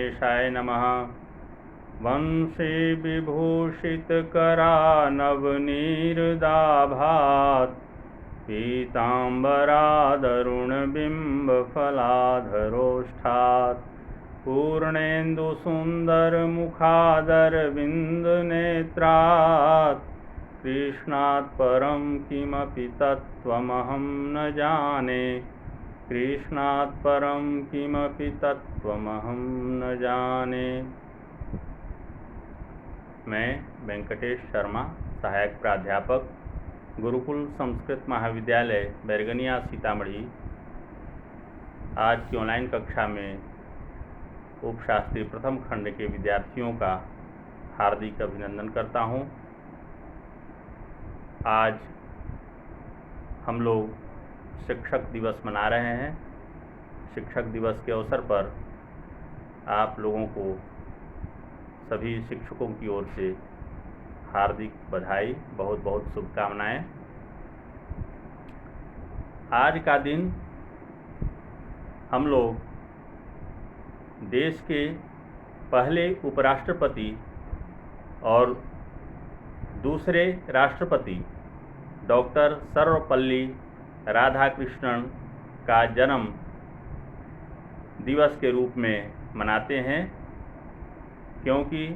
गणेशाय नमः। वंशी विभूषितकरा नवनीरदाभात् पीताम्बरादरुणबिम्बफलाधरोष्ठात् पूर्णेन्दुसुन्दरमुखादरविन्दनेत्रात् कृष्णात् परं किमपि तत्त्वमहं न जाने। कृष्णात् परं किमपि तत्त्वमहं न जाने। मैं वेंकटेश शर्मा, सहायक प्राध्यापक, गुरुकुल संस्कृत महाविद्यालय बैरगनिया सीतामढ़ी, आज की ऑनलाइन कक्षा में उपशास्त्री प्रथम खंड के विद्यार्थियों का हार्दिक अभिनंदन करता हूं। आज हम लोग शिक्षक दिवस मना रहे हैं। शिक्षक दिवस के अवसर पर आप लोगों को सभी शिक्षकों की ओर से हार्दिक बधाई, बहुत बहुत शुभकामनाएं। आज का दिन हम लोग देश के पहले उपराष्ट्रपति और दूसरे राष्ट्रपति डॉक्टर सर्वपल्ली राधाकृष्णन का जन्म दिवस के रूप में मनाते हैं, क्योंकि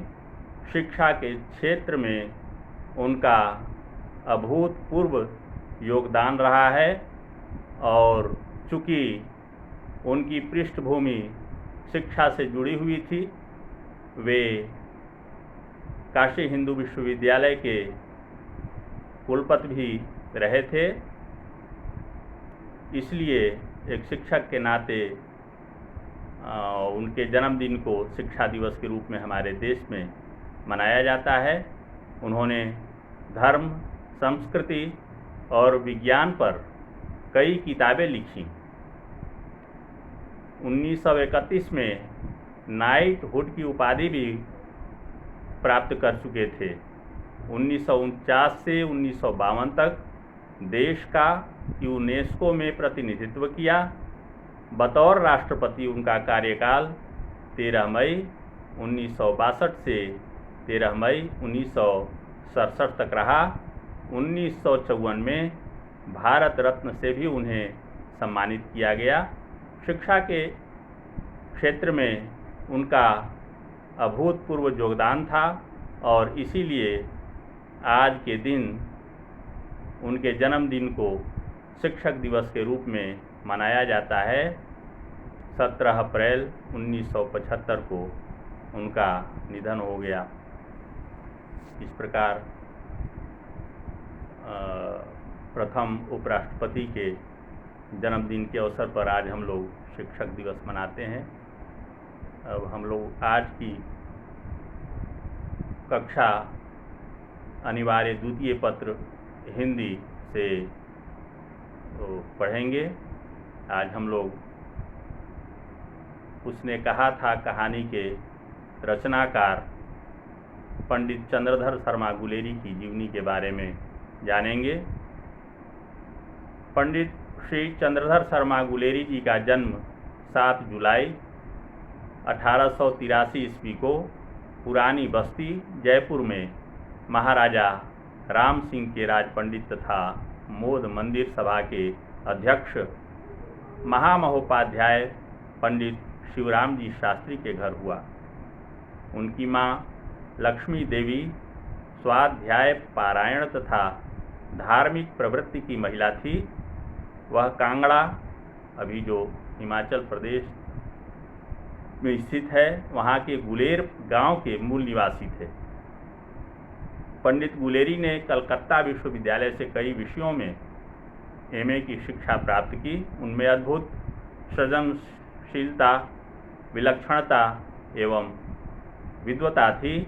शिक्षा के क्षेत्र में उनका अभूतपूर्व योगदान रहा है और चूँकि उनकी पृष्ठभूमि शिक्षा से जुड़ी हुई थी, वे काशी हिंदू विश्वविद्यालय के कुलपति भी रहे थे। इसलिए एक शिक्षक के नाते उनके जन्मदिन को शिक्षा दिवस के रूप में हमारे देश में मनाया जाता है। उन्होंने धर्म, संस्कृति और विज्ञान पर कई किताबें लिखी। 1931 में नाइटहुड की उपाधि भी प्राप्त कर चुके थे। 1949 से 1952 तक देश का यूनेस्को में प्रतिनिधित्व किया। बतौर राष्ट्रपति उनका कार्यकाल 13 मई 1962 से 13 मई 1967 तक रहा। 1954 में भारत रत्न से भी उन्हें सम्मानित किया गया। शिक्षा के क्षेत्र में उनका अभूतपूर्व योगदान था और इसीलिए आज के दिन उनके जन्मदिन को शिक्षक दिवस के रूप में मनाया जाता है। 17 अप्रैल 1975 को उनका निधन हो गया। इस प्रकार प्रथम उपराष्ट्रपति के जन्मदिन के अवसर पर आज हम लोग शिक्षक दिवस मनाते हैं। अब हम लोग आज की कक्षा अनिवार्य द्वितीय पत्र हिंदी से पढ़ेंगे। आज हम लोग उसने कहा था कहानी के रचनाकार पंडित चंद्रधर शर्मा गुलेरी की जीवनी के बारे में जानेंगे। पंडित श्री चंद्रधर शर्मा गुलेरी जी का जन्म 7 जुलाई 1883 ईस्वी को पुरानी बस्ती जयपुर में महाराजा राम सिंह के राज पंडित तथा मोद मंदिर सभा के अध्यक्ष महामहोपाध्याय पंडित शिवराम जी शास्त्री के घर हुआ। उनकी मां लक्ष्मी देवी स्वाध्याय, पारायण तथा धार्मिक प्रवृत्ति की महिला थी। वह कांगड़ा, अभी जो हिमाचल प्रदेश में स्थित है, वहाँ के गुलेर गांव के मूल निवासी थे। पंडित गुलेरी ने कलकत्ता विश्वविद्यालय से कई विषयों में एमए की शिक्षा प्राप्त की। उनमें अद्भुत सृजनशीलता, विलक्षणता एवं विद्वता थी।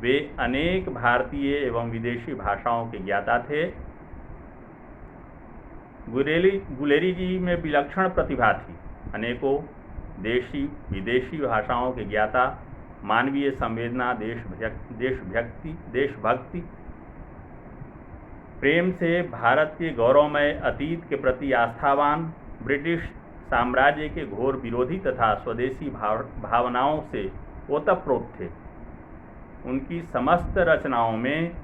वे अनेक भारतीय एवं विदेशी भाषाओं के ज्ञाता थे। गुलेरी जी में विलक्षण प्रतिभा थी। अनेकों देशी विदेशी भाषाओं के ज्ञाता, मानवीय संवेदना, देशभक्ति, प्रेम से भारत के गौरवमय अतीत के प्रति आस्थावान, ब्रिटिश साम्राज्य के घोर विरोधी तथा स्वदेशी भावनाओं से ओतप्रोत थे। उनकी समस्त रचनाओं में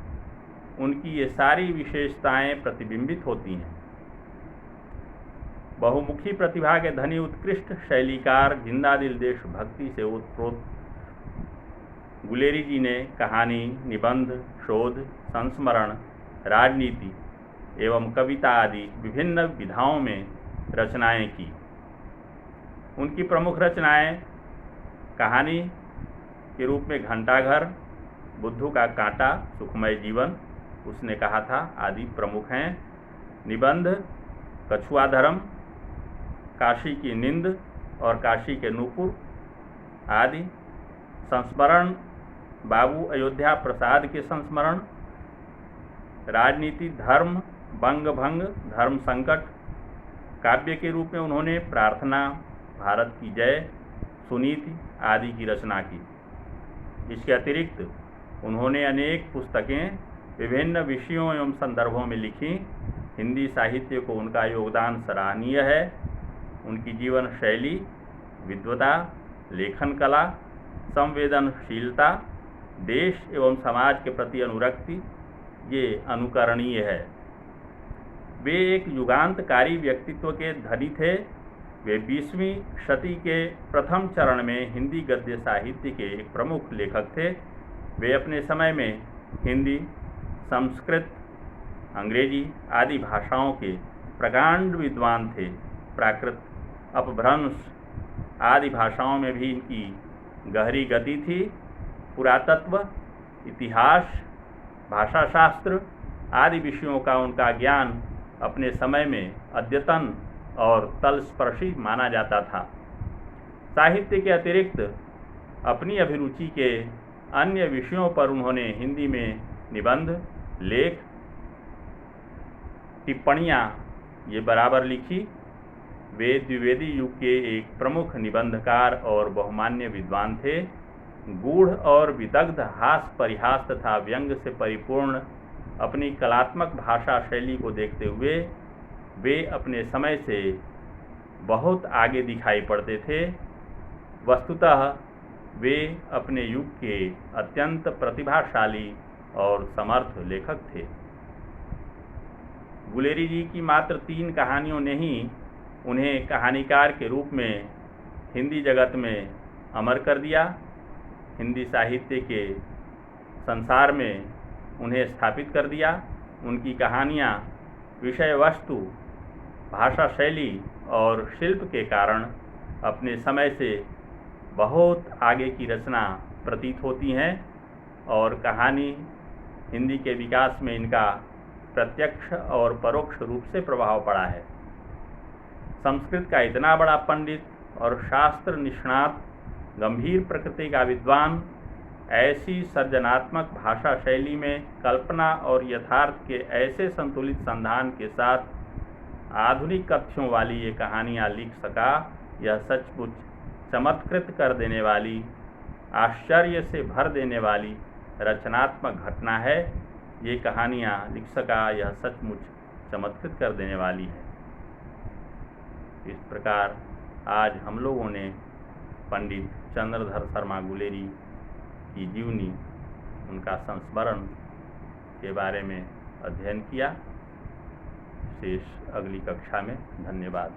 उनकी ये सारी विशेषताएं प्रतिबिंबित होती हैं। बहुमुखी प्रतिभा के धनी उत्कृष्ट शैलीकार, जिंदादिल देशभक्ति से ओतप्रोत गुलेरी जी ने कहानी, निबंध, शोध, संस्मरण, राजनीति एवं कविता आदि विभिन्न विधाओं में रचनाएं की। उनकी प्रमुख रचनाएं कहानी के रूप में घंटाघर, बुद्धू का कांटा, सुखमय जीवन, उसने कहा था आदि प्रमुख हैं। निबंध कछुआ धर्म, काशी की नींद और काशी के नूपुर आदि। संस्मरण बाबू अयोध्या प्रसाद के संस्मरण। राजनीति धर्म, बंग भंग, धर्म संकट। काव्य के रूप में उन्होंने प्रार्थना, भारत की जय, सुनीति आदि की रचना की। इसके अतिरिक्त उन्होंने अनेक पुस्तकें विभिन्न विषयों एवं संदर्भों में लिखी। हिंदी साहित्य को उनका योगदान सराहनीय है। उनकी जीवन शैली, विद्वता, लेखन कला, संवेदनशीलता, देश एवं समाज के प्रति अनुरक्ति ये अनुकरणीय है। वे एक युगांतकारी व्यक्तित्व के धनी थे। वे 20वीं शती के प्रथम चरण में हिंदी गद्य साहित्य के एक प्रमुख लेखक थे। वे अपने समय में हिंदी, संस्कृत, अंग्रेजी आदि भाषाओं के प्रकांड विद्वान थे। प्राकृत, अपभ्रंश आदि भाषाओं में भी इनकी गहरी गति थी। पुरातत्व, इतिहास, भाषाशास्त्र आदि विषयों का उनका ज्ञान अपने समय में अद्यतन और तलस्पर्शी माना जाता था। साहित्य के अतिरिक्त अपनी अभिरुचि के अन्य विषयों पर उन्होंने हिंदी में निबंध, लेख, टिप्पणियाँ ये बराबर लिखी। वे द्विवेदी युग के एक प्रमुख निबंधकार और बहुमान्य विद्वान थे। गूढ़ और विदग्ध हास परिहास तथा व्यंग से परिपूर्ण अपनी कलात्मक भाषा शैली को देखते हुए वे अपने समय से बहुत आगे दिखाई पड़ते थे। वस्तुतः वे अपने युग के अत्यंत प्रतिभाशाली और समर्थ लेखक थे। गुलेरी जी की मात्र 3 कहानियों ने ही उन्हें कहानीकार के रूप में हिंदी जगत में अमर कर दिया। हिंदी साहित्य के संसार में उन्हें स्थापित कर दिया। उनकी कहानियाँ विषय वस्तु, भाषा शैली और शिल्प के कारण अपने समय से बहुत आगे की रचना प्रतीत होती हैं और कहानी हिंदी के विकास में इनका प्रत्यक्ष और परोक्ष रूप से प्रभाव पड़ा है। संस्कृत का इतना बड़ा पंडित और शास्त्र निष्णात, गंभीर प्रकृति का विद्वान, ऐसी सर्जनात्मक भाषा शैली में कल्पना और यथार्थ के ऐसे संतुलित संधान के साथ आधुनिक कथ्यों वाली ये कहानियाँ लिख सका, यह सचमुच चमत्कृत कर देने वाली, आश्चर्य से भर देने वाली रचनात्मक घटना है। ये कहानियाँ लिख सका, यह सचमुच चमत्कृत कर देने वाली है। इस प्रकार आज हम लोगों ने पंडित चंद्रधर शर्मा गुलेरी की जीवनी, उनका संस्मरण के बारे में अध्ययन किया। शेष अगली कक्षा में। धन्यवाद।